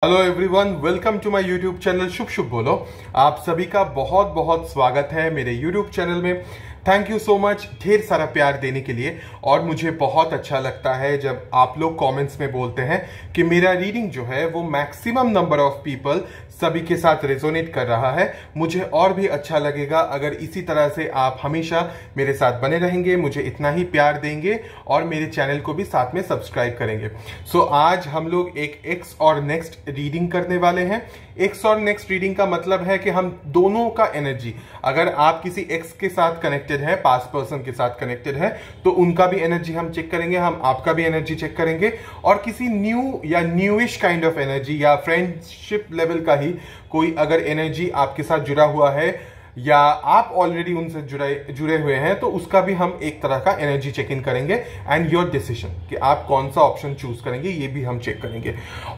Hello everyone, welcome to my YouTube channel शुभ शुभ बोलो। आप सभी का बहुत बहुत स्वागत है मेरे यूट्यूब चैनल में। थैंक यू सो मच ढेर सारा प्यार देने के लिए। और मुझे बहुत अच्छा लगता है जब आप लोग कमेंट्स में बोलते हैं कि मेरा रीडिंग जो है वो मैक्सिमम नंबर ऑफ पीपल सभी के साथ रेजोनेट कर रहा है। मुझे और भी अच्छा लगेगा अगर इसी तरह से आप हमेशा मेरे साथ बने रहेंगे, मुझे इतना ही प्यार देंगे और मेरे चैनल को भी साथ में सब्सक्राइब करेंगे। सो आज हम लोग एक एक्स और नेक्स्ट रीडिंग करने वाले हैं। एक्स और नेक्स्ट रीडिंग का मतलब है कि हम दोनों का एनर्जी, अगर आप किसी एक्स के साथ कनेक्टेड है, पास्ट पर्सन के साथ कनेक्टेड है, तो उनका भी एनर्जी हम चेक करेंगे, हम आपका भी एनर्जी चेक करेंगे। और किसी न्यू या न्यूइश काइंड ऑफ एनर्जी या फ्रेंडशिप लेवल का ही कोई अगर एनर्जी आपके साथ जुड़ा हुआ है या आप ऑलरेडी उनसे जुड़े हुए हैं, तो उसका भी हम एक तरह का एनर्जी चेक इन करेंगे। एंड योर डिसीजन कि आप कौन सा ऑप्शन चूज करेंगे ये भी हम चेक करेंगे।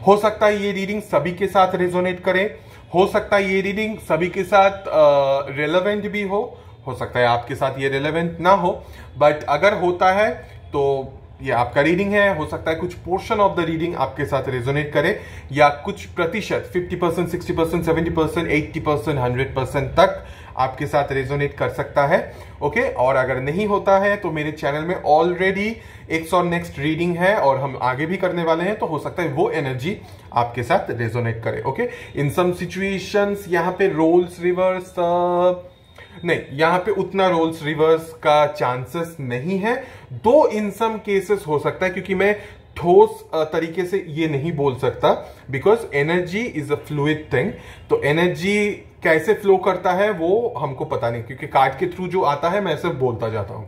हो सकता है ये रीडिंग सभी के साथ रेजोनेट करे, हो सकता है ये रीडिंग सभी के साथ रेलेवेंट भी हो सकता है आपके साथ ये रेलेवेंट ना हो, बट अगर होता है तो ये आपका रीडिंग है। हो सकता है कुछ पोर्शन ऑफ द रीडिंग आपके साथ रेजोनेट करे या कुछ प्रतिशत 50%, 60%, 70%, 80%, 100% तक आपके साथ रेजोनेट कर सकता है। ओके, और अगर नहीं होता है तो मेरे चैनल में ऑलरेडी एक्स और नेक्स्ट रीडिंग है और हम आगे भी करने वाले हैं, तो हो सकता है वो एनर्जी आपके साथ रेजोनेट करे। ओके, इन सम सिचुएशंस यहाँ पे रोल्स रिवर्स नहीं, यहां पे उतना रोल्स रिवर्स का चांसेस नहीं है। दो इन सम केसेस हो सकता है, क्योंकि मैं ठोस तरीके से ये नहीं बोल सकता, because energy is a fluid thing. तो एनर्जी कैसे फ्लो करता है वो हमको पता नहीं, क्योंकि कार्ड के थ्रू जो आता है मैं सिर्फ बोलता जाता हूं।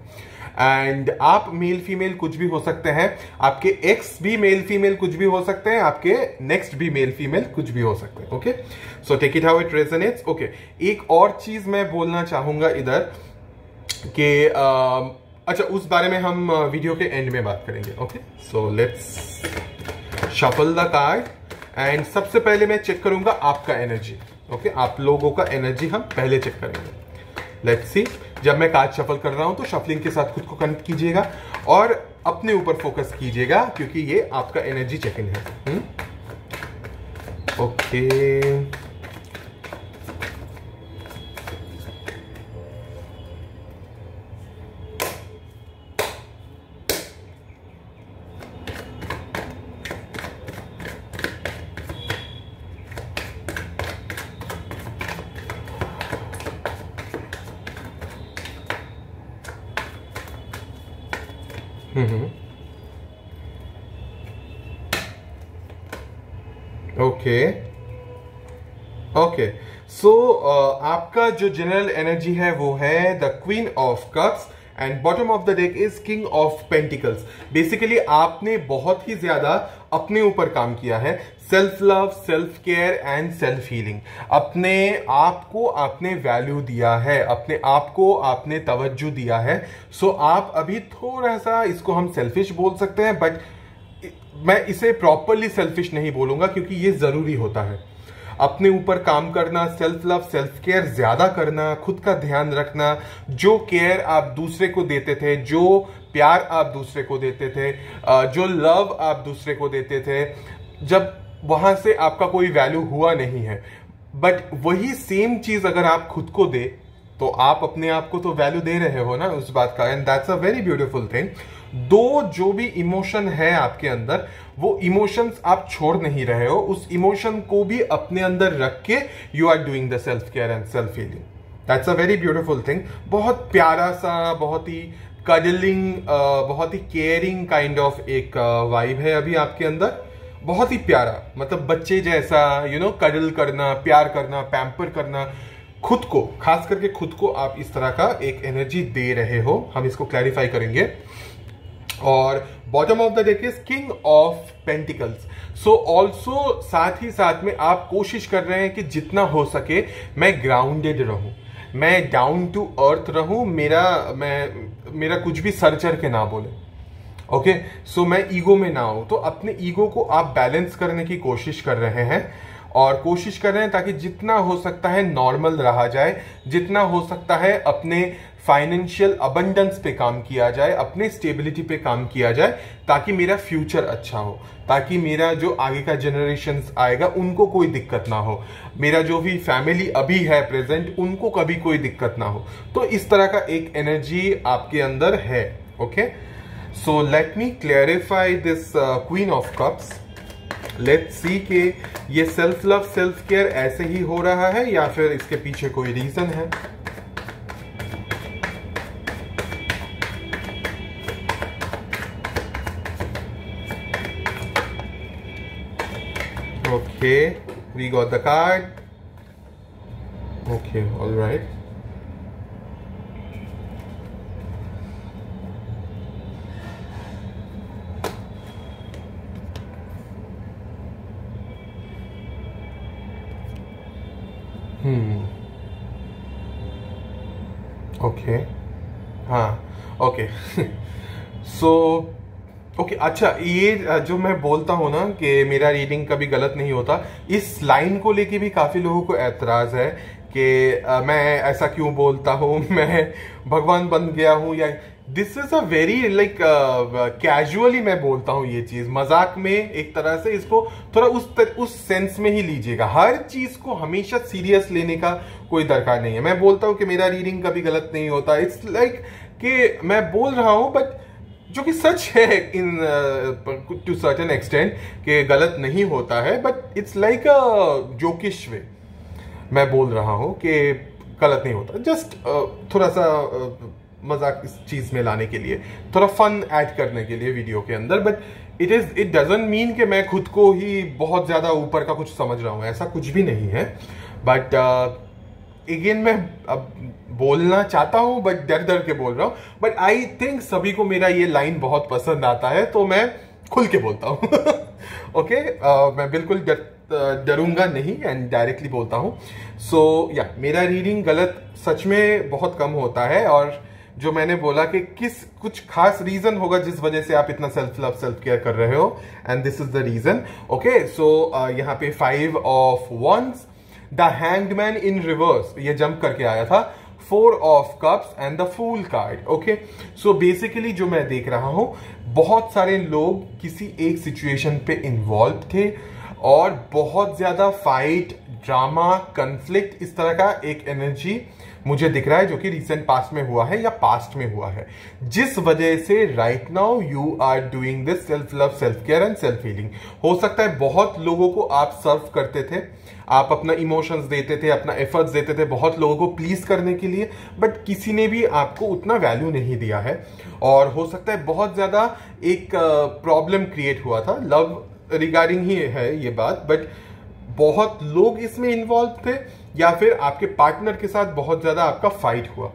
एंड आप मेल फीमेल कुछ भी हो सकते हैं, आपके एक्स भी मेल फीमेल कुछ भी हो सकते हैं, आपके नेक्स्ट भी मेल फीमेल कुछ भी हो सकते हैं। Okay, so take it how it resonates. Okay, एक और चीज मैं बोलना चाहूंगा इधर कि अच्छा, उस बारे में हम वीडियो के एंड में बात करेंगे। Okay, so let's shuffle the card and सबसे पहले मैं चेक करूंगा आपका एनर्जी। ओके, आप लोगों का एनर्जी हम पहले चेक करेंगे। लेट्स सी, जब मैं कार्ड शफल कर रहा हूं तो शफलिंग के साथ खुद को कनेक्ट कीजिएगा और अपने ऊपर फोकस कीजिएगा, क्योंकि ये आपका एनर्जी चेक इन है। ओके, ओके ओके, सो आपका जो जनरल एनर्जी है वो है the queen of cups and bottom of the deck is king of pentacles. Basically आपने बहुत ही ज्यादा अपने ऊपर काम किया है, self love, self care and self healing. अपने आप को आपने वैल्यू दिया है, अपने आप को आपने तवज्जो दिया है। सो आप अभी थोड़ा सा, इसको हम सेल्फिश बोल सकते हैं, बट मैं इसे प्रॉपरली सेल्फिश नहीं बोलूंगा, क्योंकि ये जरूरी होता है अपने ऊपर काम करना, सेल्फ लव, सेल्फ केयर ज्यादा करना, खुद का ध्यान रखना। जो केयर आप दूसरे को देते थे, जो प्यार आप दूसरे को देते थे, जो लव आप दूसरे को देते थे, जब वहां से आपका कोई वैल्यू हुआ नहीं है, बट वही सेम चीज अगर आप खुद को दे तो आप अपने आप को तो वैल्यू दे रहे हो ना उस बात का। And that's a very beautiful thing. दो जो भी इमोशन है आपके अंदर, वो इमोशंस आप छोड़ नहीं रहे हो, उस इमोशन को भी अपने अंदर रख के you are doing the self care and self healing. That's a very beautiful thing. बहुत प्यारा सा, बहुत ही कडलिंग, बहुत ही केयरिंग काइंड ऑफ एक वाइब है अभी आपके अंदर। बहुत ही प्यारा, मतलब बच्चे जैसा, यू नो, कडल करना, प्यार करना, पैम्पर करना, खुद को, खास करके खुद को आप इस तरह का एक एनर्जी दे रहे हो। हम इसको क्लैरिफाई करेंगे। और bottom of the deck is king of pentacles. So also साथ ही साथ में आप कोशिश कर रहे हैं कि जितना हो सके मैं ग्राउंडेड रहूं, मैं डाउन टू अर्थ रहूं, मेरा कुछ भी सर चढ़ के ना बोले। ओके, सो मैं ईगो में ना हूं, तो अपने ईगो को आप बैलेंस करने की कोशिश कर रहे हैं। और कोशिश कर रहे हैं ताकि जितना हो सकता है नॉर्मल रहा जाए, जितना हो सकता है अपने फाइनेंशियल अबंडेंस पे काम किया जाए, अपने स्टेबिलिटी पे काम किया जाए, ताकि मेरा फ्यूचर अच्छा हो, ताकि मेरा जो आगे का जनरेशन आएगा उनको कोई दिक्कत ना हो, मेरा जो भी फैमिली अभी है प्रेजेंट उनको कभी कोई दिक्कत ना हो। तो इस तरह का एक एनर्जी आपके अंदर है। Okay, so let me clarify this queen of cups. Let's see कि ये सेल्फ लव सेल्फ केयर ऐसे ही हो रहा है या फिर इसके पीछे कोई रीजन है। Okay, we got the card. Okay, all right. Okay. हाँ, okay. So ओके अच्छा, ये जो मैं बोलता हूं ना कि मेरा रीडिंग कभी गलत नहीं होता, इस लाइन को लेके भी काफी लोगों को एतराज है कि मैं ऐसा क्यों बोलता हूं, मैं भगवान बन गया हूं, या this is a very like casually मैं बोलता हूं ये चीज, मजाक में एक तरह से। इसको थोड़ा उस सेंस में ही लीजिएगा, हर चीज को हमेशा सीरियस लेने का कोई दरकार नहीं है। मैं बोलता हूं कि मेरा रीडिंग कभी गलत नहीं होता, इट्स लाइक कि मैं बोल रहा हूं, बट जो कि सच है इन टू सर्टेन एक्सटेंट कि गलत नहीं होता है, बट इट्स लाइक अ जोकिश वे मैं बोल रहा हूं कि गलत नहीं होता, जस्ट थोड़ा सा मजाक इस चीज में लाने के लिए, थोड़ा फन ऐड करने के लिए वीडियो के अंदर। बट इट डजंट मीन कि मैं खुद को ही बहुत ज्यादा ऊपर का कुछ समझ रहा हूं, ऐसा कुछ भी नहीं है। बट अगेन मैं अब बोलना चाहता हूं, बट डर डर के बोल रहा हूं। बट आई थिंक सभी को मेरा ये लाइन बहुत पसंद आता है, तो मैं खुल के बोलता हूं। ओके, मैं बिल्कुल डरूंगा नहीं एंड डायरेक्टली बोलता हूं। सो या मेरा रीडिंग गलत सच में बहुत कम होता है, और जो मैंने बोला कि कुछ खास रीजन होगा जिस वजह से आप इतना सेल्फ लव सेल्फ केयर कर रहे हो, and this is the reason. Okay, so यहाँ पे 5 of wands, the hanged man in reverse, ये जंप करके आया था, 4 of cups and the fool card. Okay, so basically जो मैं देख रहा हूं, बहुत सारे लोग किसी एक सिचुएशन पे इन्वॉल्व थे और बहुत ज्यादा फाइट, ड्रामा, कन्फ्लिक्ट, इस तरह का एक एनर्जी मुझे दिख रहा है जो कि रिसेंट पास्ट में हुआ है या पास्ट में हुआ है, जिस वजह से right now you are doing this self love self care and self healing. हो सकता है बहुत लोगों को आप सर्व करते थे, आप अपना इमोशंस देते थे, अपना एफर्ट्स देते थे बहुत लोगों को प्लीज करने के लिए, बट किसी ने भी आपको उतना वैल्यू नहीं दिया है, और हो सकता है बहुत ज्यादा एक प्रॉब्लम क्रिएट हुआ था, लव रिगार्डिंग ही है ये बात, बट बहुत लोग इसमें इन्वॉल्व थे, या फिर आपके पार्टनर के साथ बहुत ज्यादा आपका फाइट हुआ।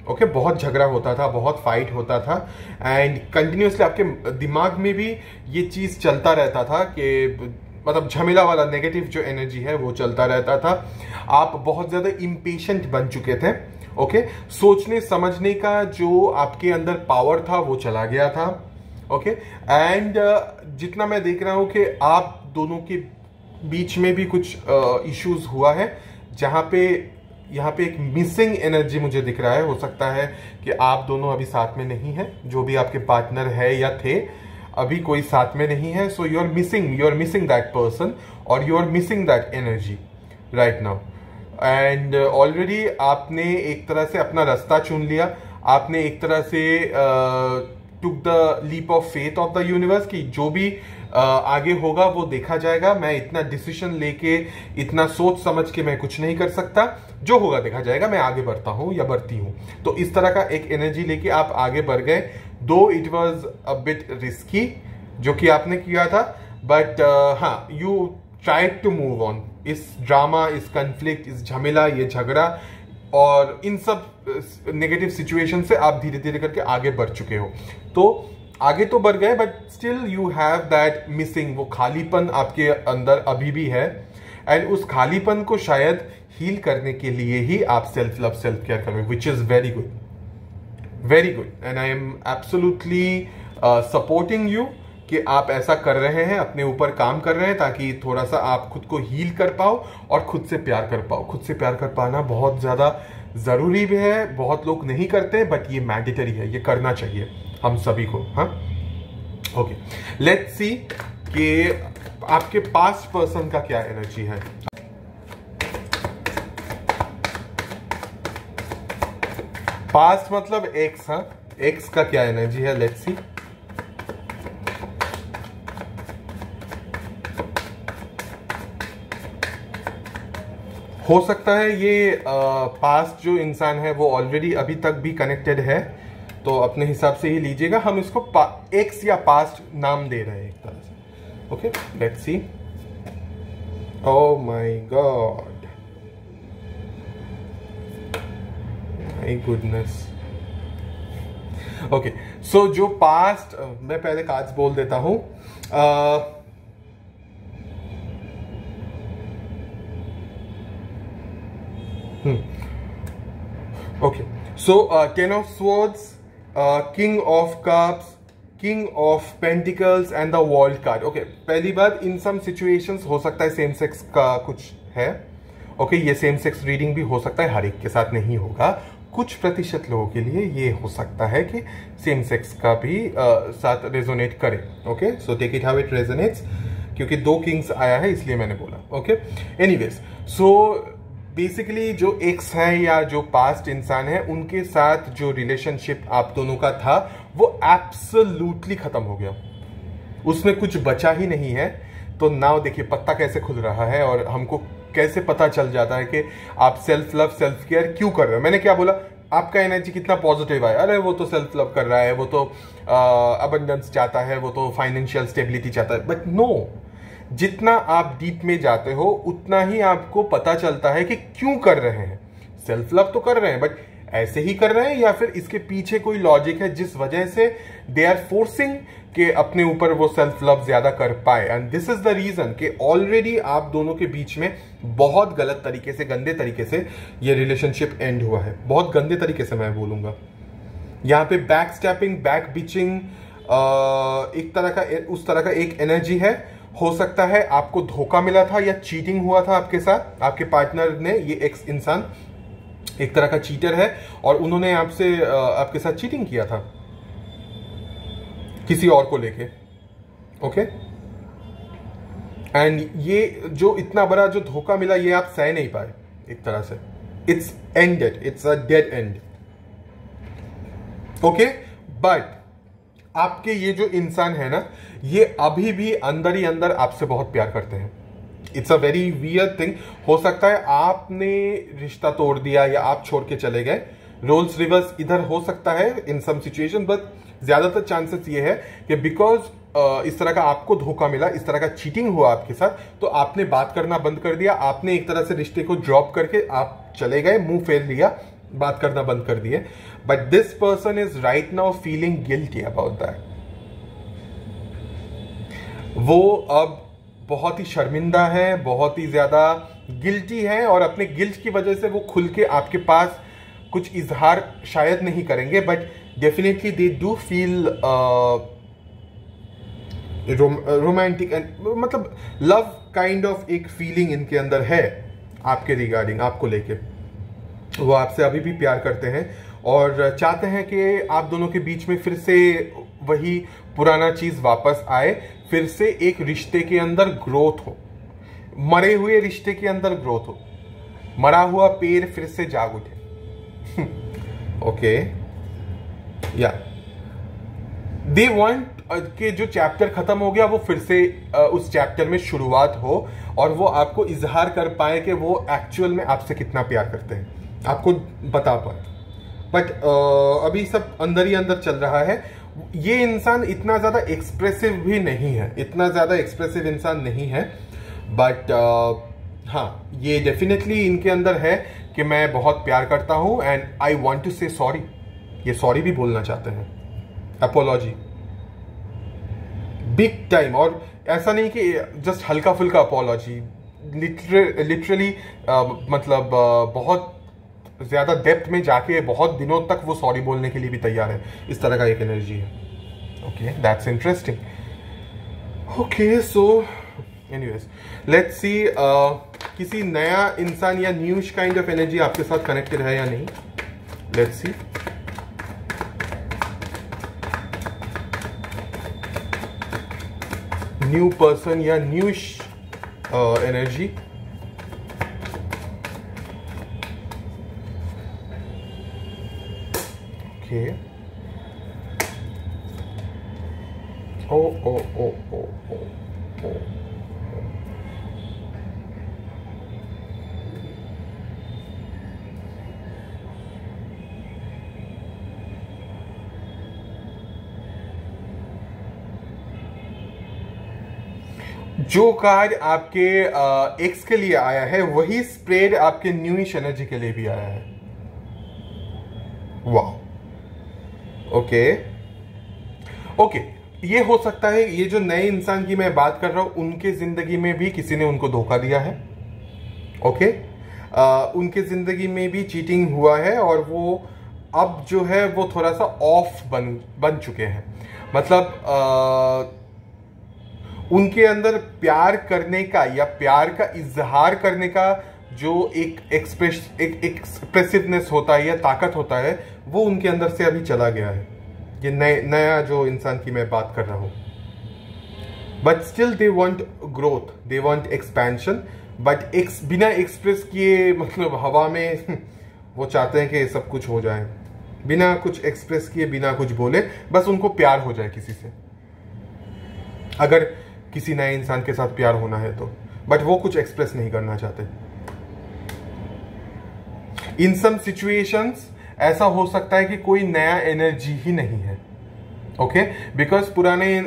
ओके, बहुत झगड़ा होता था, बहुत फाइट होता था, एंड कंटिन्यूसली आपके दिमाग में भी ये चीज चलता रहता था कि मतलब झमेला वाला नेगेटिव जो एनर्जी है वो चलता रहता था। आप बहुत ज्यादा इम्पेशेंट बन चुके थे। ओके, सोचने समझने का जो आपके अंदर पावर था वो चला गया था। ओके, एंड जितना मैं देख रहा हूं कि आप दोनों के बीच में भी कुछ इश्यूज हुआ है, जहां पे यहाँ पे एक मिसिंग एनर्जी मुझे दिख रहा है। हो सकता है कि आप दोनों अभी साथ में नहीं है, जो भी आपके पार्टनर है या थे, अभी कोई साथ में नहीं है। So you are missing that person, और you are missing that energy right now. And already आपने एक तरह से अपना रास्ता चुन लिया, आपने एक तरह से took the leap of faith of the universe कि जो भी आगे होगा वो देखा जाएगा, मैं इतना डिसीजन लेके, इतना सोच समझ के मैं कुछ नहीं कर सकता, जो होगा देखा जाएगा, मैं आगे बढ़ता हूं या बढ़ती हूं। तो इस तरह का एक एनर्जी लेके आप आगे बढ़ गए, though it was a bit risky जो कि आपने किया था, बट हाँ, you tried to move on. इस ड्रामा, इस कन्फ्लिक्ट, इस झमेला, ये झगड़ा और इन सब नेगेटिव सिचुएशन से आप धीरे धीरे करके आगे बढ़ चुके हो। तो आगे तो बढ़ गए, but still you have that missing, वो खालीपन आपके अंदर अभी भी है, एंड उस खालीपन को शायद हील करने के लिए ही आप सेल्फ लव सेल्फ केयर कर रहे हो, which is very good, and I am absolutely supporting you कि आप ऐसा कर रहे हैं, अपने ऊपर काम कर रहे हैं ताकि थोड़ा सा आप खुद को हील कर पाओ और खुद से प्यार कर पाओ। खुद से प्यार कर पाना बहुत ज़्यादा ज़रूरी भी है, बहुत लोग नहीं करते, बट ये मैंडेटरी है, ये करना चाहिए हम सभी को। हाँ, ओके, लेट्स सी कि आपके पास्ट पर्सन का क्या एनर्जी है। पास्ट मतलब एक्स। हाँ, एक्स का क्या एनर्जी है, लेट्स सी। हो सकता है ये पास्ट जो इंसान है वो ऑलरेडी अभी तक भी कनेक्टेड है, तो अपने हिसाब से ही लीजिएगा। हम इसको एक्स या पास्ट नाम दे रहे हैं एक तरह से। Okay, let's see. Oh my God, my goodness. Okay, so जो पास्ट, मैं पहले कार्ड्स बोल देता हूं। Okay, so ten of swords, king of cups, king of pentacles and the world card. Okay, पहली बात, इन सम सिचुएशंस हो सकता है सेम सेक्स का कुछ है। ओके, ये सेम सेक्स रीडिंग भी हो सकता है, हर एक के साथ नहीं होगा। कुछ प्रतिशत लोगों के लिए ये हो सकता है कि सेम सेक्स का भी साथ रेजोनेट करे। Okay, so take it how it resonates, क्योंकि 2 किंग्स आया है इसलिए मैंने बोला। ओके, एनीवेज, सो बेसिकली जो एक्स है या जो पास्ट इंसान है, उनके साथ जो रिलेशनशिप आप दोनों का था वो एब्सोल्युटली खत्म हो गया, उसमें कुछ बचा ही नहीं है। तो नाउ देखिए पत्ता कैसे खुल रहा है और हमको कैसे पता चल जाता है कि आप सेल्फ लव, सेल्फ केयर क्यों कर रहे हो। मैंने क्या बोला, आपका एनर्जी कितना पॉजिटिव है, अरे वो तो सेल्फ लव कर रहा है, वो तो अबंडेंस चाहता है, वो तो फाइनेंशियल स्टेबिलिटी चाहता है। बट नो, जितना आप डीप में जाते हो उतना ही आपको पता चलता है कि क्यों कर रहे हैं। सेल्फ लव तो कर रहे हैं, बट ऐसे ही कर रहे हैं या फिर इसके पीछे कोई लॉजिक है जिस वजह से दे आर फोर्सिंग कि अपने ऊपर वो सेल्फ लव ज्यादा कर पाए। And this is the reason कि ऑलरेडी आप दोनों के बीच में बहुत गलत तरीके से, गंदे तरीके से ये रिलेशनशिप एंड हुआ है। बहुत गंदे तरीके से मैं बोलूंगा। यहाँ पे बैक स्टैपिंग, बैक बिचिंग, एक तरह का, उस तरह का एक एनर्जी है। हो सकता है आपको धोखा मिला था या चीटिंग हुआ था आपके साथ, आपके पार्टनर ने, ये एक्स इंसान एक तरह का चीटर है और उन्होंने आपसे, आपके साथ चीटिंग किया था किसी और को लेके। ओके, एंड ये जो इतना बड़ा जो धोखा मिला, ये आप सह नहीं पाए एक तरह से। It's ended, it's a dead and. Okay, but आपके ये जो इंसान है ना, ये अभी भी अंदर ही अंदर आपसे बहुत प्यार करते हैं। It's a very weird thing. हो सकता है आपने रिश्ता तोड़ दिया या आप छोड़ के चले गए, रोल्स रिवर्स इधर हो सकता है इन सम सिचुएशन, बट ज्यादातर चांसेस ये है कि बिकॉज इस तरह का आपको धोखा मिला, इस तरह का चीटिंग हुआ आपके साथ, तो आपने बात करना बंद कर दिया, आपने एक तरह से रिश्ते को ड्रॉप करके आप चले गए, मुंह फेर लिया, बात करना बंद कर दिए। But this person is right now feeling guilty about that. वो अब बहुत ही शर्मिंदा है, बहुत ही ज्यादा गिल्टी है और अपने गिल्ट की वजह से वो खुल के आपके पास कुछ इजहार शायद नहीं करेंगे, but definitely they do feel romantic and मतलब लव काइंड ऑफ एक फीलिंग इनके अंदर है आपके रिगार्डिंग, आपको लेके। वो आपसे अभी भी प्यार करते हैं और चाहते हैं कि आप दोनों के बीच में फिर से वही पुराना चीज वापस आए, फिर से एक रिश्ते के अंदर ग्रोथ हो, मरे हुए रिश्ते के अंदर ग्रोथ हो, मरा हुआ पेड़ फिर से जाग उठे। ओके, या दे वांट कि जो चैप्टर खत्म हो गया वो फिर से उस चैप्टर में शुरुआत हो और वो आपको इजहार कर पाए कि वो एक्चुअल में आपसे कितना प्यार करते हैं, आपको बता पाए। बट अभी सब अंदर ही अंदर चल रहा है। ये इंसान इतना ज्यादा एक्सप्रेसिव भी नहीं है, इतना ज्यादा एक्सप्रेसिव इंसान नहीं है, बट हाँ, ये डेफिनेटली इनके अंदर है कि मैं बहुत प्यार करता हूं एंड आई वांट टू से सॉरी। ये सॉरी भी बोलना चाहते हैं, अपोलॉजी बिग टाइम। और ऐसा नहीं कि जस्ट हल्का फुल्का अपोलॉजी, लिटरली मतलब बहुत ज्यादा डेप्थ में जाके बहुत दिनों तक वो सॉरी बोलने के लिए भी तैयार है। इस तरह का एक एनर्जी है। Okay, that's interesting. Okay, so anyways let's see किसी नया इंसान या न्यूज काइंड ऑफ एनर्जी आपके साथ कनेक्टेड है या नहीं. Let's see. न्यू पर्सन या न्यूज एनर्जी. ओके. ओ ओ ओ ओ ओ ओ. जो कार्ड आपके एक्स के लिए आया है वही स्प्रेड आपके न्यूइश एनर्जी के लिए भी आया है. वाह. ओके ओके, ये हो सकता है ये जो नए इंसान की मैं बात कर रहा हूं उनके जिंदगी में भी किसी ने उनको धोखा दिया है. ओके, उनके जिंदगी में भी चीटिंग हुआ है और वो अब जो है वो थोड़ा सा ऑफ बन चुके हैं. मतलब उनके अंदर प्यार करने का या प्यार का इजहार करने का जो एक एक्सप्रेसिवनेस होता है या ताकत होता है वो उनके अंदर से अभी चला गया है. ये नया जो इंसान की मैं बात कर रहा हूं. But still they want growth, they want expansion, but बिना एक्सप्रेस किए, मतलब हवा में वो चाहते हैं कि सब कुछ हो जाए बिना कुछ एक्सप्रेस किए, बिना कुछ बोले, बस उनको प्यार हो जाए किसी से. अगर किसी नए इंसान के साथ प्यार होना है तो, बट वो कुछ एक्सप्रेस नहीं करना चाहते. इन सम सिचुएशंस ऐसा हो सकता है कि कोई नया एनर्जी ही नहीं है. ओके, बिकॉज पुराने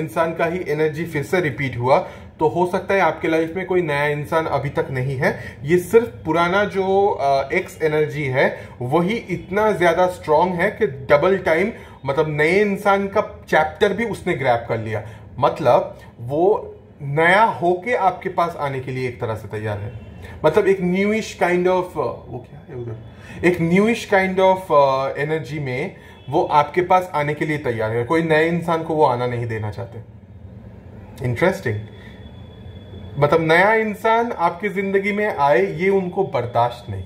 इंसान का ही एनर्जी फिर से रिपीट हुआ, तो हो सकता है आपके लाइफ में कोई नया इंसान अभी तक नहीं है. ये सिर्फ पुराना जो एक्स एनर्जी है वही इतना ज्यादा स्ट्रांग है कि डबल टाइम, मतलब नए इंसान का चैप्टर भी उसने ग्रैब कर लिया. मतलब वो नया होके आपके पास आने के लिए एक तरह से तैयार है. मतलब एक न्यूइश काइंड ऑफ, वो क्या है उधर, एक न्यूइश काइंड ऑफ एनर्जी में वो आपके पास आने के लिए तैयार है. कोई नए इंसान को वो आना नहीं देना चाहते. इंटरेस्टिंग. मतलब नया इंसान आपकी जिंदगी में आए ये उनको बर्दाश्त नहीं.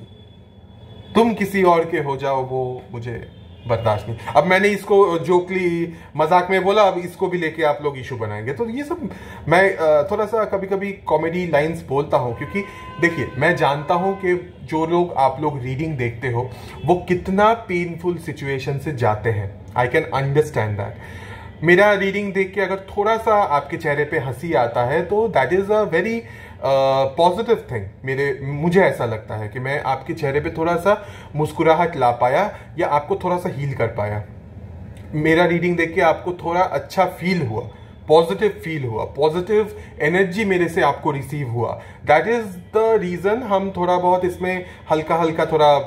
तुम किसी और के हो जाओ वो मुझे बर्दाश्त नहीं. अब मैंने इसको जोकली मजाक में बोला, अब इसको भी लेके आप लोग इशू बनाएंगे. तो ये सब मैं थोड़ा सा कभी कभी कॉमेडी लाइंस बोलता हूं, क्योंकि देखिए मैं जानता हूं कि जो लोग आप लोग रीडिंग देखते हो वो कितना पेनफुल सिचुएशन से जाते हैं. I can understand that. मेरा रीडिंग देख के अगर थोड़ा सा आपके चेहरे पे हंसी आता है तो that is a very positive thing. मुझे ऐसा लगता है कि मैं आपके चेहरे पे थोड़ा सा मुस्कुराहट ला पाया या आपको थोड़ा सा हील कर पाया. मेरा रीडिंग देख के आपको थोड़ा अच्छा फील हुआ, पॉजिटिव फील हुआ, पॉजिटिव एनर्जी मेरे से आपको रिसीव हुआ. दैट इज द रीजन हम थोड़ा बहुत इसमें हल्का हल्का थोड़ा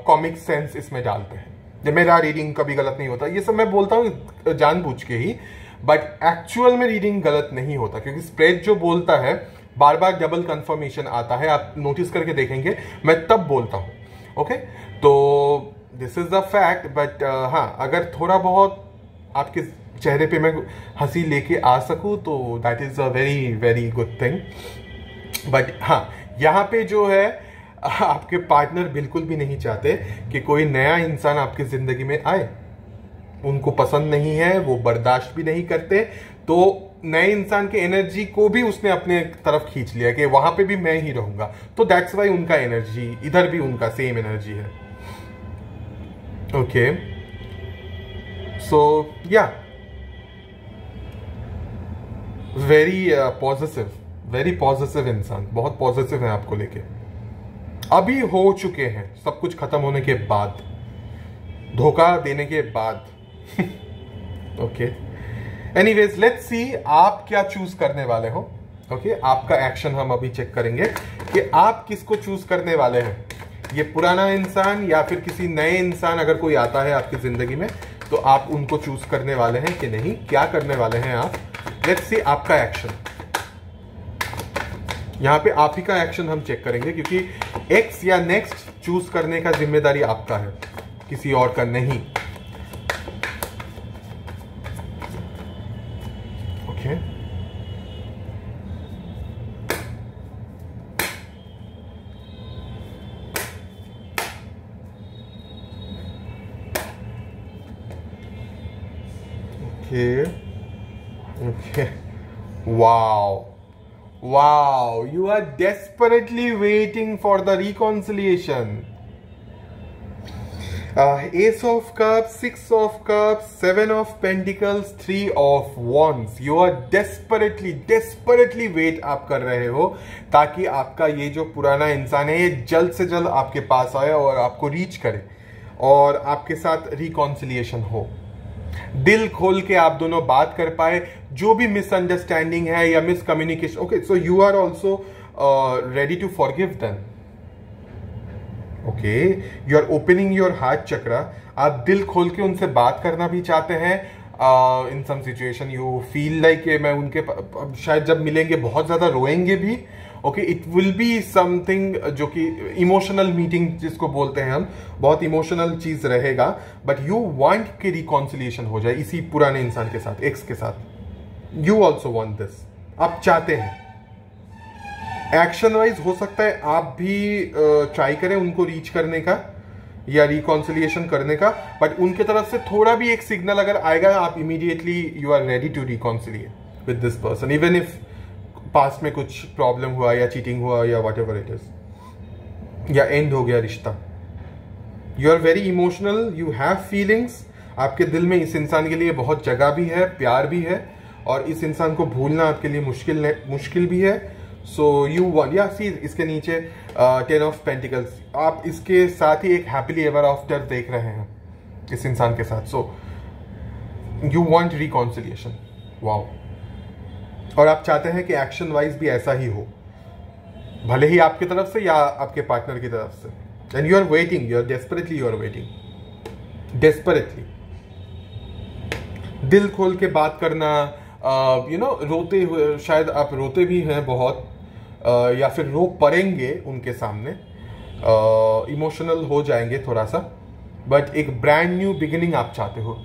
कॉमिक सेंस इसमें डालते हैं. मेरा रीडिंग कभी गलत नहीं होता, ये सब मैं बोलता हूँ जानबूझ के ही, बट एक्चुअल में रीडिंग गलत नहीं होता, क्योंकि स्प्रेड जो बोलता है बार बार डबल कंफर्मेशन आता है. आप नोटिस करके देखेंगे मैं तब बोलता हूं. ओके, तो this is the fact. But हाँ, अगर थोड़ा बहुत आपके चेहरे पे मैं हंसी लेके आ सकूं तो that is a very very good thing. But हाँ, यहाँ पे जो है आपके पार्टनर बिल्कुल भी नहीं चाहते कि कोई नया इंसान आपकी जिंदगी में आए. उनको पसंद नहीं है, वो बर्दाश्त भी नहीं करते. तो नए इंसान के एनर्जी को भी उसने अपने तरफ खींच लिया कि वहां पे भी मैं ही रहूंगा. तो दैट्स वाई उनका एनर्जी इधर भी उनका सेम एनर्जी है. ओके, सो या वेरी पॉजिटिव इंसान, बहुत पॉजिटिव है आपको लेके. अभी हो चुके हैं सब कुछ खत्म होने के बाद, धोखा देने के बाद. ओके, एनीवेज लेट्स सी आप क्या चूज करने वाले हो. ओके, आपका एक्शन हम अभी चेक करेंगे कि आप किसको चूज करने वाले हैं. ये पुराना इंसान या फिर किसी नए इंसान अगर कोई आता है आपकी जिंदगी में तो आप उनको चूज करने वाले हैं कि नहीं, क्या करने वाले हैं आप. लेट्स सी आपका एक्शन. यहां पे आप ही का एक्शन हम चेक करेंगे, क्योंकि एक्स या नेक्स्ट चूज करने का जिम्मेदारी आपका है, किसी और का नहीं. Okay, Okay. Okay. Wow. Wow. You are desperately waiting for the reconciliation. Ace of Cups, Six of Cups, Seven of Pentacles, Three of Wands. You are desperately wait आप कर रहे हो ताकि आपका ये जो पुराना इंसान है ये जल्द से जल्द आपके पास आए और आपको रीच करे और आपके साथ रिकॉन्सिलिएशन हो, दिल खोल के आप दोनों बात कर पाए, जो भी मिसअंडरस्टैंडिंग है या miscommunication. Okay, so you are also ready to forgive them. Okay, you are opening your heart chakra. आप दिल खोल के उनसे बात करना भी चाहते हैं. In some situation you feel like मैं उनके शायद जब मिलेंगे बहुत ज्यादा रोएंगे भी. Okay, it will be something जो कि इमोशनल मीटिंग जिसको बोलते हैं हम, बहुत इमोशनल चीज रहेगा. बट यू वांट कि रिकॉन्सिलिएशन हो जाए इसी पुराने इंसान के साथ, एक्स के साथ. यू ऑल्सो वांट दिस, आप चाहते हैं. एक्शन वाइज हो सकता है आप भी ट्राई करें उनको रीच करने का या रिकॉन्सिलिएशन करने का, बट उनके तरफ से थोड़ा भी एक सिग्नल अगर आएगा आप immediately you are ready to reconciliate with this person, even if past में कुछ प्रॉब्लम हुआ या चीटिंग हुआ या वॉट एवर इट इज, या एंड हो गया रिश्ता. You are very emotional, you have feelings. आपके दिल में इस इंसान के लिए बहुत जगह भी है, प्यार भी है, और इस इंसान को भूलना आपके लिए मुश्किल भी है. सो यू वांट, या सी इसके नीचे 10 ऑफ पेंटिकल्स, आप इसके साथ ही एक हैप्पीली एवर आफ्टर देख रहे हैं इस इंसान के साथ. So you want reconciliation. Wow. और आप चाहते हैं कि एक्शन वाइज भी ऐसा ही हो, भले ही आपकी तरफ से या आपके पार्टनर की तरफ से. And you are waiting, you are desperately दिल खोल के बात करना. यू नो, रोते हुए, शायद आप रोते भी हैं बहुत, या फिर रो पड़ेंगे उनके सामने, इमोशनल हो जाएंगे थोड़ा सा. बट एक ब्रांड न्यू बिगिनिंग आप चाहते हो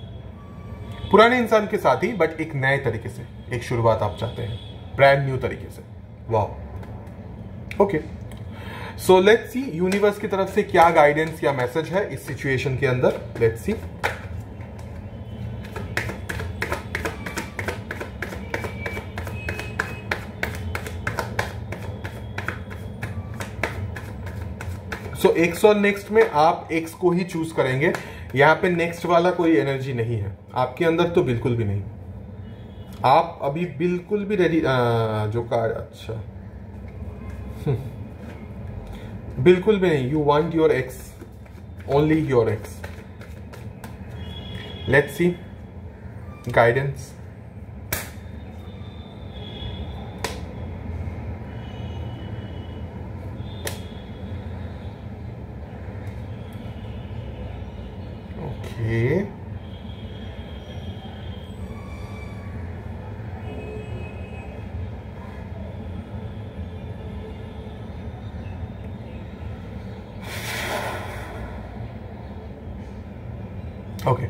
पुराने इंसान के साथ ही, बट एक नए तरीके से एक शुरुआत आप चाहते हैं, ब्रांड न्यू तरीके से. वाह. Okay, so let's see universe की तरफ से क्या गाइडेंस या मैसेज है इस सिचुएशन के अंदर. Let's see. सो एक्स और नेक्स्ट में आप एक्स को ही चूज करेंगे. यहां पे नेक्स्ट वाला कोई एनर्जी नहीं है आपके अंदर, तो बिल्कुल भी नहीं. आप अभी बिल्कुल भी रेडी. जो कार्ड, अच्छा, बिल्कुल भी नहीं. You want your ex, only your ex. Let's see guidance. Okay. Okay,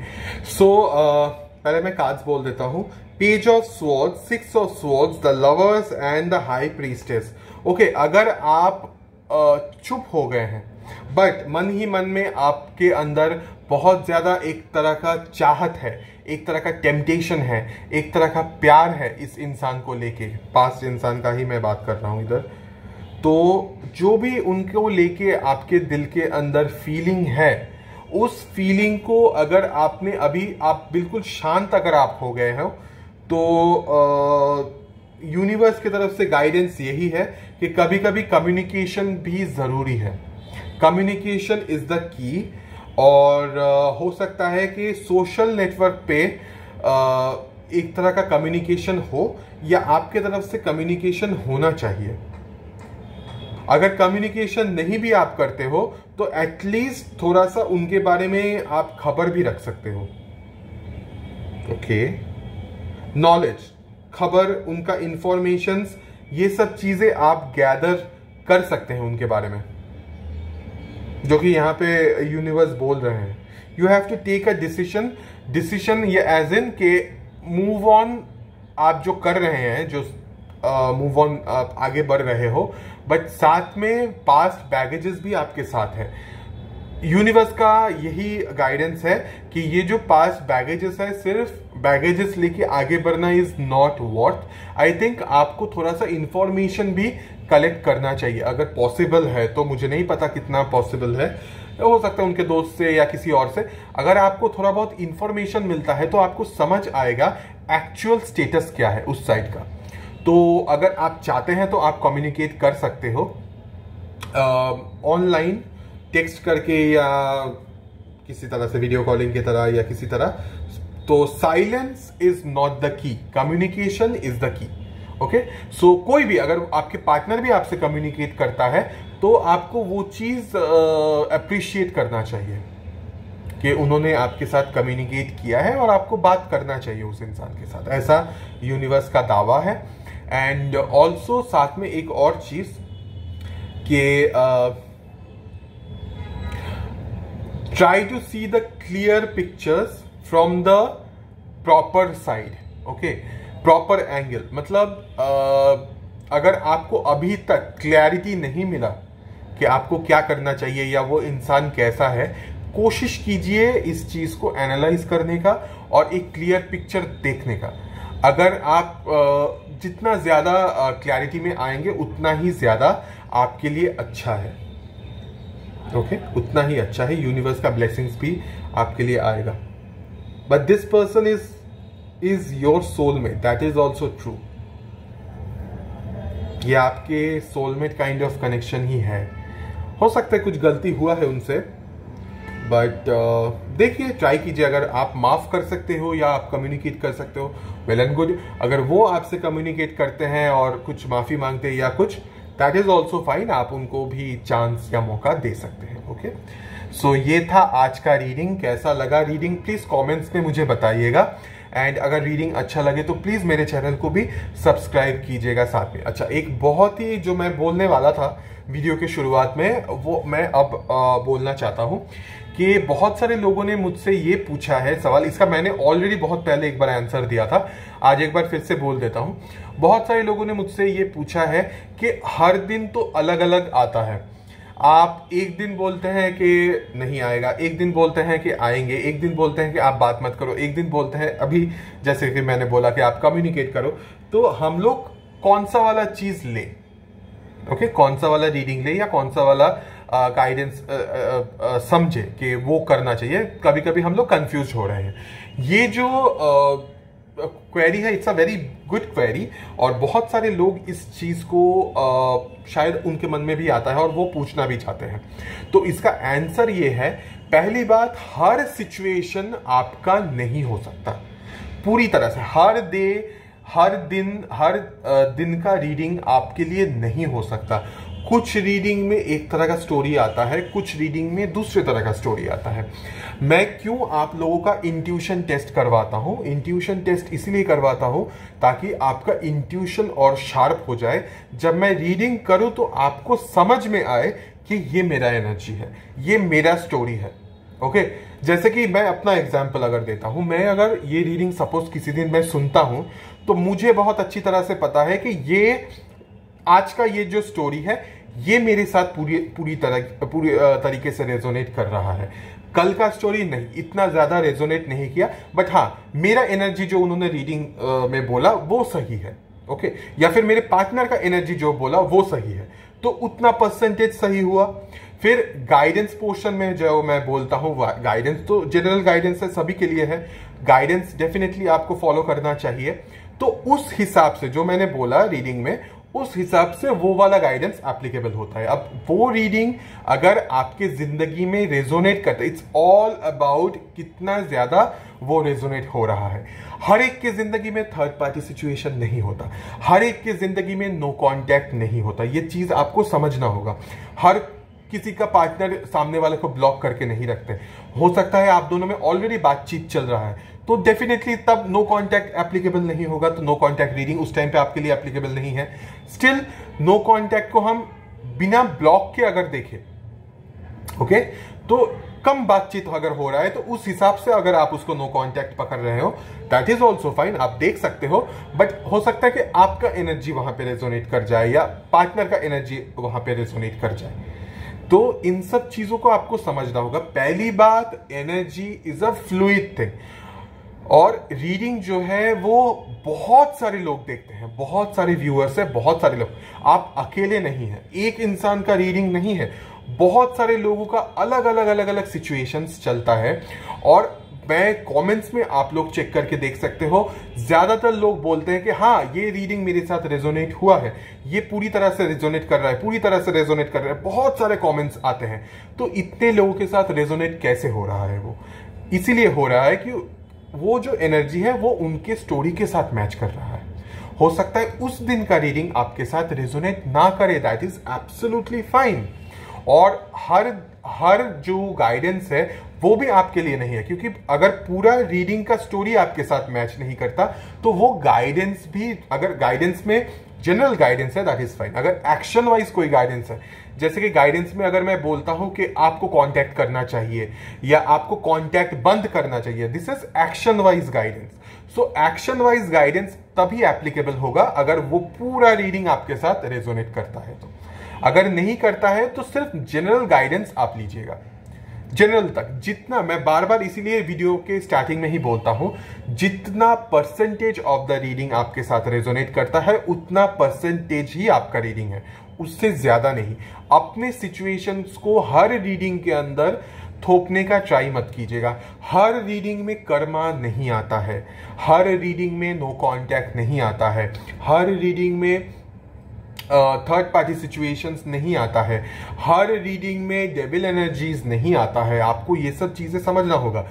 so पहले मैं कार्ड्स बोल देता हूं. Page of swords, six of swords, the lovers and the high priestess. Okay, अगर आप चुप हो गए हैं बट मन ही मन में आपके अंदर बहुत ज्यादा एक तरह का चाहत है, एक तरह का टेम्पटेशन है, एक तरह का प्यार है इस इंसान को लेके, पास्ट इंसान का ही मैं बात कर रहा हूं इधर, तो जो भी उनको लेके आपके दिल के अंदर फीलिंग है, उस फीलिंग को अगर आपने अभी, आप बिल्कुल शांत अगर आप हो गए हो, तो यूनिवर्स की तरफ से गाइडेंस यही है कि कभी कभी कम्युनिकेशन भी जरूरी है. कम्युनिकेशन इज द की. और हो सकता है कि सोशल नेटवर्क पे एक तरह का कम्युनिकेशन हो, या आपके तरफ से कम्युनिकेशन होना चाहिए. अगर कम्युनिकेशन नहीं भी आप करते हो तो एटलीस्ट थोड़ा सा उनके बारे में आप खबर भी रख सकते हो. ओके, नॉलेज, खबर, उनका इंफॉर्मेशंस, ये सब चीजें आप गैदर कर सकते हैं उनके बारे में, जो कि यहाँ पे यूनिवर्स बोल रहे हैं. You have to take a decision ये एज इन के मूव ऑन आप जो कर रहे हैं, जो मूव ऑन आप आगे बढ़ रहे हो, बट साथ में पास्ट बैगेजेस भी आपके साथ है. यूनिवर्स का यही गाइडेंस है कि ये जो पास्ट बैगेजेस है सिर्फ बैगेजेस लेके आगे बढ़ना is not worth. I think आपको थोड़ा सा इंफॉर्मेशन भी कलेक्ट करना चाहिए अगर पॉसिबल है तो। मुझे नहीं पता कितना पॉसिबल है, हो सकता है उनके दोस्त से या किसी और से। अगर आपको थोड़ा बहुत इंफॉर्मेशन मिलता है तो आपको समझ आएगा एक्चुअल स्टेटस क्या है उस साइट का। तो अगर आप चाहते हैं तो आप कम्युनिकेट कर सकते हो ऑनलाइन, टेक्स्ट करके या किसी तरह से, वीडियो कॉलिंग की तरह या किसी तरह। तो silence is not the key, communication is the key. Okay, so कोई भी, अगर आपके पार्टनर भी आपसे कम्युनिकेट करता है तो आपको वो चीज अप्रिशिएट करना चाहिए कि उन्होंने आपके साथ कम्युनिकेट किया है और आपको बात करना चाहिए उस इंसान के साथ, ऐसा यूनिवर्स का दावा है। एंड ऑल्सो साथ में एक और चीज कि try to see the clear pictures from the proper side. Okay, proper angle, मतलब अगर आपको अभी तक क्लैरिटी नहीं मिला कि आपको क्या करना चाहिए या वो इंसान कैसा है, कोशिश कीजिए इस चीज को एनालाइज करने का और एक क्लियर पिक्चर देखने का। अगर आप जितना ज्यादा क्लैरिटी में आएंगे उतना ही ज्यादा आपके लिए अच्छा है। ओके, उतना ही अच्छा है, यूनिवर्स का ब्लेसिंग्स भी आपके लिए आएगा। But this person is your soulmate, that is also true. ये आपके सोलमेट काइंड ऑफ कनेक्शन ही है। हो सकता है कुछ गलती हुआ है उनसे, बट देखिए, ट्राई कीजिए। अगर आप माफ कर सकते हो या आप कम्युनिकेट कर सकते हो, वेल एंड गुड। अगर वो आपसे कम्युनिकेट करते हैं और कुछ माफी मांगते हैं या कुछ, दैट इज ऑल्सो फाइन। आप उनको भी चांस या मौका दे सकते हैं। ओके, सो ये था आज का रीडिंग। कैसा लगा रीडिंग प्लीज कमेंट्स में मुझे बताइएगा। एंड अगर रीडिंग अच्छा लगे तो प्लीज मेरे चैनल को भी सब्सक्राइब कीजिएगा साथ में। अच्छा, एक बहुत ही जो मैं बोलने वाला था वीडियो के शुरुआत में, वो मैं अब बोलना चाहता हूं कि बहुत सारे लोगों ने मुझसे ये पूछा है सवाल। इसका मैंने ऑलरेडी बहुत पहले एक बार आंसर दिया था, आज एक बार फिर से बोल देता हूं। बहुत सारे लोगों ने मुझसे ये पूछा है कि हर दिन तो अलग अलग आता है, आप एक दिन बोलते हैं कि नहीं आएगा, एक दिन बोलते हैं कि आएंगे, एक दिन बोलते हैं कि आप बात मत करो, एक दिन बोलते हैं अभी जैसे कि मैंने बोला कि आप कम्युनिकेट करो। तो हम लोग कौन सा वाला चीज ले? ओके, कौन सा वाला रीडिंग ले या कौन सा वाला गाइडेंस समझे कि वो करना चाहिए? कभी कभी हम लोग कंफ्यूज हो रहे हैं। ये जो क्वेरी है, it's a very good query, और बहुत सारे लोग इस चीज को शायद उनके मन में भी आता है और वो पूछना भी चाहते हैं। तो इसका आंसर ये है, पहली बात, हर सिचुएशन आपका नहीं हो सकता पूरी तरह से। हर दिन का रीडिंग आपके लिए नहीं हो सकता। कुछ रीडिंग में एक तरह का स्टोरी आता है, कुछ रीडिंग में दूसरे तरह का स्टोरी आता है। मैं क्यों आप लोगों का इंट्यूशन टेस्ट करवाता हूं? इंट्यूशन टेस्ट इसलिए करवाता हूं ताकि आपका इंट्यूशन और शार्प हो जाए। जब मैं रीडिंग करूं तो आपको समझ में आए कि ये मेरा एनर्जी है, ये मेरा स्टोरी है। ओके, जैसे कि मैं अपना एग्जाम्पल अगर देता हूं, मैं अगर ये रीडिंग सपोज किसी दिन मैं सुनता हूं तो मुझे बहुत अच्छी तरह से पता है कि ये आज का ये जो स्टोरी है ये मेरे साथ पूरी तरीके से रेजोनेट कर रहा है। कल का स्टोरी नहीं, इतना ज्यादा रेजोनेट नहीं किया, बट हाँ, मेरा एनर्जी जो उन्होंने रीडिंग में बोला वो सही है। ओके, या फिर मेरे पार्टनर का एनर्जी जो बोला वो सही है, तो उतना परसेंटेज सही हुआ। फिर गाइडेंस पोर्शन में जो मैं बोलता हूं, गाइडेंस तो जनरल गाइडेंस है, सभी के लिए है। गाइडेंस डेफिनेटली आपको फॉलो करना चाहिए। तो उस हिसाब से जो मैंने बोला रीडिंग में, उस हिसाब से वो वाला गाइडेंस एप्लीकेबल होता है। अब वो रीडिंग अगर आपके जिंदगी में रेजोनेट करता है, इट्स ऑल अबाउट कितना ज्यादा वो रेजोनेट हो रहा है। हर एक के जिंदगी में थर्ड पार्टी सिचुएशन नहीं होता, हर एक के जिंदगी में नो कांटेक्ट नहीं होता, ये चीज आपको समझना होगा। हर किसी का पार्टनर सामने वाले को ब्लॉक करके नहीं रखते। हो सकता है आप दोनों में ऑलरेडी बातचीत चल रहा है, तो डेफिनेटली तब नो कांटेक्ट एप्लीकेबल नहीं होगा। तो नो कांटेक्ट रीडिंग उस टाइम पे आपके लिए एप्लीकेबल नहीं है। स्टिल नो कांटेक्ट को हम बिना ब्लॉक के अगर देखें, ओके, तो कम बातचीत अगर हो रहा है तो उस हिसाब से अगर आप उसको नो कांटेक्ट पकड़ रहे हो, दैट इज ऑल्सो फाइन, आप देख सकते हो। बट हो सकता है कि आपका एनर्जी वहां पे रेजोनेट कर जाए या पार्टनर का एनर्जी वहां पे रेजोनेट कर जाए। तो इन सब चीजों को आपको समझना होगा। पहली बात, energy is a fluid thing. और रीडिंग जो है वो बहुत सारे लोग देखते हैं, बहुत सारे व्यूअर्स हैं, बहुत सारे लोग, आप अकेले नहीं हैं, एक इंसान का रीडिंग नहीं है, बहुत सारे लोगों का अलग अलग अलग अलग सिचुएशंस चलता है। और मैं कमेंट्स में आप लोग चेक करके देख सकते हो, ज्यादातर लोग बोलते हैं कि हाँ ये रीडिंग मेरे साथ रेजोनेट हुआ है, ये पूरी तरह से रेजोनेट कर रहा है, पूरी तरह से रेजोनेट कर रहा है, बहुत सारे कमेंट्स आते हैं। तो इतने लोगों के साथ रेजोनेट कैसे हो रहा है? वो इसीलिए हो रहा है कि वो जो एनर्जी है वो उनके स्टोरी के साथ मैच कर रहा है। हो सकता है उस दिन का रीडिंग आपके साथ रेजोनेट ना करे, दैट इज एब्सोल्युटली फाइन। और हर जो गाइडेंस है वो भी आपके लिए नहीं है, क्योंकि अगर पूरा रीडिंग का स्टोरी आपके साथ मैच नहीं करता तो वो गाइडेंस भी, अगर गाइडेंस में जनरल गाइडेंस है दैट इज फाइन। अगर एक्शन वाइज कोई गाइडेंस है, जैसे कि गाइडेंस में अगर मैं बोलता हूं कि आपको कांटेक्ट करना चाहिए या आपको कांटेक्ट बंद करना चाहिए, this is action wise guidance. So action wise guidance तभी एप्लीकेबल होगा अगर वो पूरा रीडिंग आपके साथ रेजोनेट करता है। तो अगर नहीं करता है तो सिर्फ जनरल गाइडेंस आप लीजिएगा, जनरल तक जितना, मैं बार बार इसीलिए वीडियो के स्टार्टिंग में ही बोलता हूं, जितना परसेंटेज ऑफ द रीडिंग आपके साथ रेजोनेट करता है उतना परसेंटेज ही आपका रीडिंग है, उससे ज्यादा नहीं। अपने सिचुएशंस को हर रीडिंग के अंदर थोपने का ट्राई मत कीजिएगा। हर रीडिंग में कर्मा नहीं आता है, हर रीडिंग में नो कॉन्टैक्ट नहीं आता है, हर रीडिंग में थर्ड पार्टी सिचुएशंस नहीं आता है, हर रीडिंग में डेविल एनर्जीज नहीं आता है। आपको ये सब चीजें समझना होगा।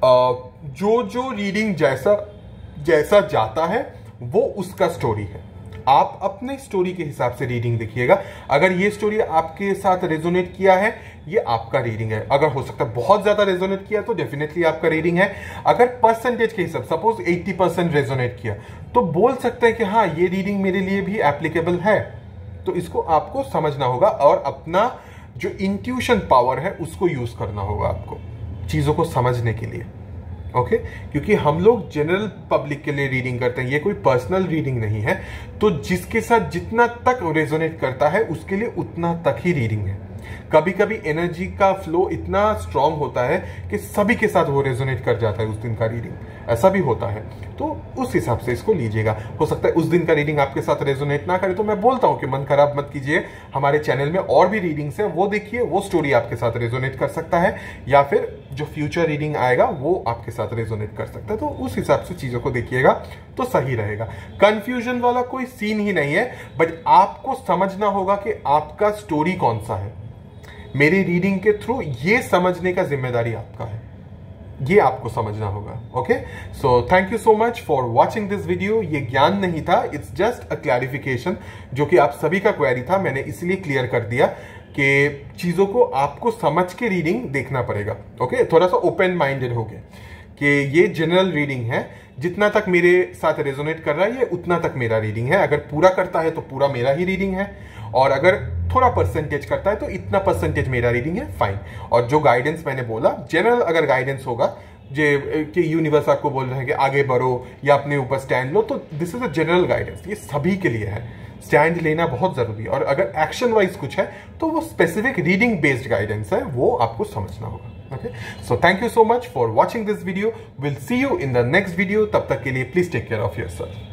जो रीडिंग जैसा जाता है वो उसका स्टोरी है। आप अपने स्टोरी के हिसाब से रीडिंग देखिएगा। अगर ये स्टोरी आपके साथ रेजोनेट किया है, ये आपका रीडिंग है। अगर हो सकता है बहुत ज्यादा रेजोनेट किया तो डेफिनेटली आपका रीडिंग है। अगर परसेंटेज के हिसाब, सपोज 80% रेजोनेट किया, तो बोल सकते हैं कि हाँ ये रीडिंग मेरे लिए भी एप्लीकेबल है। तो इसको आपको समझना होगा और अपना जो इंट्यूशन पावर है उसको यूज करना होगा आपको चीजों को समझने के लिए। ओके, क्योंकि हम लोग जनरल पब्लिक के लिए रीडिंग करते हैं, ये कोई पर्सनल रीडिंग नहीं है। तो जिसके साथ जितना तक रेजोनेट करता है उसके लिए उतना तक ही रीडिंग है। कभी कभी एनर्जी का फ्लो इतना स्ट्रांग होता है कि सभी के साथ वो रेजोनेट कर जाता है उस दिन का रीडिंग, ऐसा भी होता है। तो उस हिसाब से इसको लीजिएगा। हो सकता है उस दिन का रीडिंग आपके साथ रेजोनेट ना करे, तो मैं बोलता हूं कि मन खराब मत कीजिए, हमारे चैनल में और भी रीडिंग्स है, वो देखिए, वो स्टोरी आपके साथ रेजोनेट कर सकता है, या फिर जो फ्यूचर रीडिंग आएगा वो आपके साथ रेजोनेट कर सकता है। तो उस हिसाब से चीजों को देखिएगा तो सही रहेगा। कंफ्यूजन वाला कोई सीन ही नहीं है, बट आपको समझना होगा कि आपका स्टोरी कौन सा है। मेरी रीडिंग के थ्रू ये समझने का जिम्मेदारी आपका है, ये आपको समझना होगा। Okay, so thank you so much for watching this video. ये ज्ञान नहीं था, इट्स जस्ट अ क्लैरिफिकेशन, जो कि आप सभी का क्वेरी था, मैंने इसलिए क्लियर कर दिया कि चीजों को आपको समझ के रीडिंग देखना पड़ेगा। ओके, थोड़ा सा ओपन माइंडेड हो गए कि ये जनरल रीडिंग है, जितना तक मेरे साथ रेजोनेट कर रहा है ये उतना तक मेरा रीडिंग है। अगर पूरा करता है तो पूरा मेरा ही रीडिंग है, और अगर थोड़ा परसेंटेज करता है तो इतना परसेंटेज मेरा रीडिंग है, फाइन। और जो गाइडेंस मैंने बोला, जनरल अगर गाइडेंस होगा कि यूनिवर्स आपको बोल रहे हैं कि आगे बढ़ो या अपने ऊपर स्टैंड लो, तो this is a general guidance, ये सभी के लिए है। स्टैंड लेना बहुत जरूरी है, और अगर एक्शन वाइज कुछ है तो वो स्पेसिफिक रीडिंग बेस्ड गाइडेंस है, वो आपको समझना होगा। Okay, so thank you so much for watching this video. Will see you in the next video. तब तक के लिए please take care of yourself.